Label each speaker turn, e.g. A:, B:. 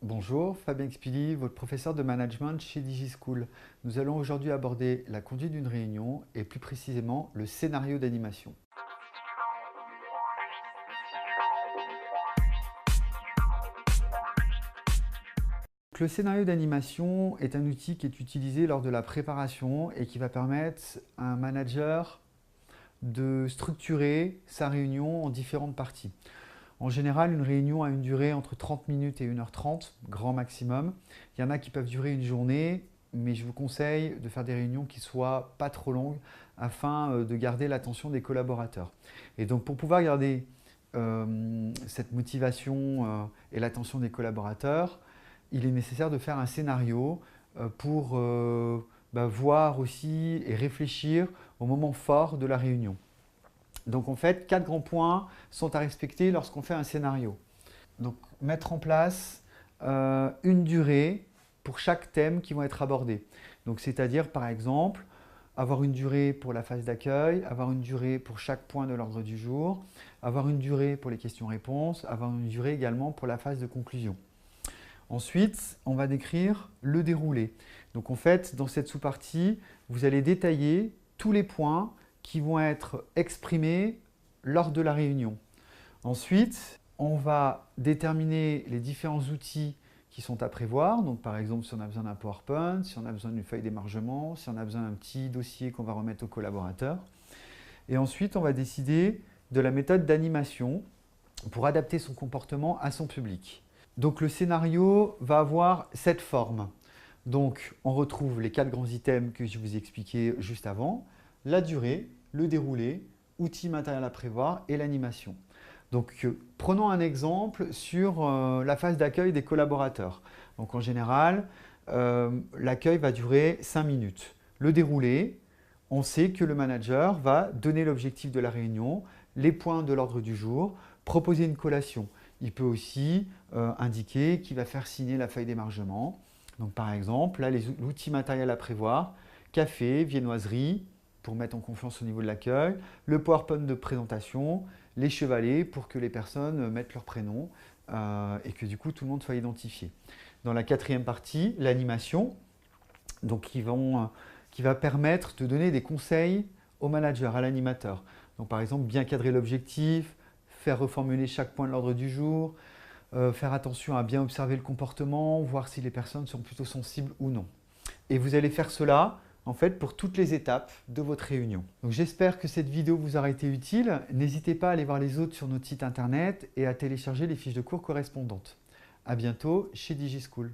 A: Bonjour, Fabien Expili, votre professeur de management chez DigiSchool. Nous allons aujourd'hui aborder la conduite d'une réunion et plus précisément le scénario d'animation. Le scénario d'animation est un outil qui est utilisé lors de la préparation et qui va permettre à un manager de structurer sa réunion en différentes parties. En général, une réunion a une durée entre 30 minutes et 1h30, grand maximum. Il y en a qui peuvent durer une journée, mais je vous conseille de faire des réunions qui ne soient pas trop longues afin de garder l'attention des collaborateurs. Et donc pour pouvoir garder cette motivation et l'attention des collaborateurs, il est nécessaire de faire un scénario pour voir aussi et réfléchir au moment fort de la réunion. Donc en fait, 4 grands points sont à respecter lorsqu'on fait un scénario. Donc mettre en place une durée pour chaque thème qui vont être abordés. Donc c'est-à-dire par exemple avoir une durée pour la phase d'accueil, avoir une durée pour chaque point de l'ordre du jour, avoir une durée pour les questions-réponses, avoir une durée également pour la phase de conclusion. Ensuite, on va décrire le déroulé. Donc en fait, dans cette sous-partie, vous allez détailler tous les points qui vont être exprimés lors de la réunion. Ensuite, on va déterminer les différents outils qui sont à prévoir. Donc par exemple, si on a besoin d'un PowerPoint, si on a besoin d'une feuille d'émargement, si on a besoin d'un petit dossier qu'on va remettre au collaborateur. Et ensuite, on va décider de la méthode d'animation pour adapter son comportement à son public. Donc le scénario va avoir cette forme. Donc on retrouve les 4 grands items que je vous ai expliqués juste avant, la durée, le déroulé, outils matériels à prévoir et l'animation. Donc prenons un exemple sur la phase d'accueil des collaborateurs. Donc en général, l'accueil va durer 5 minutes. Le déroulé, on sait que le manager va donner l'objectif de la réunion, les points de l'ordre du jour, proposer une collation. Il peut aussi indiquer qu'il va faire signer la feuille d'émargement. Donc par exemple, là, l'outil matériel à prévoir, café, viennoiserie, pour mettre en confiance au niveau de l'accueil, le PowerPoint de présentation, les chevalets pour que les personnes mettent leur prénom et que du coup tout le monde soit identifié. Dans la 4e partie, l'animation, donc qui va permettre de donner des conseils au manager, à l'animateur. Donc par exemple, bien cadrer l'objectif, faire reformuler chaque point de l'ordre du jour, faire attention à bien observer le comportement, voir si les personnes sont plutôt sensibles ou non. Et vous allez faire cela en fait pour toutes les étapes de votre réunion. Donc j'espère que cette vidéo vous aura été utile. N'hésitez pas à aller voir les autres sur notre site internet et à télécharger les fiches de cours correspondantes. À bientôt chez DigiSchool.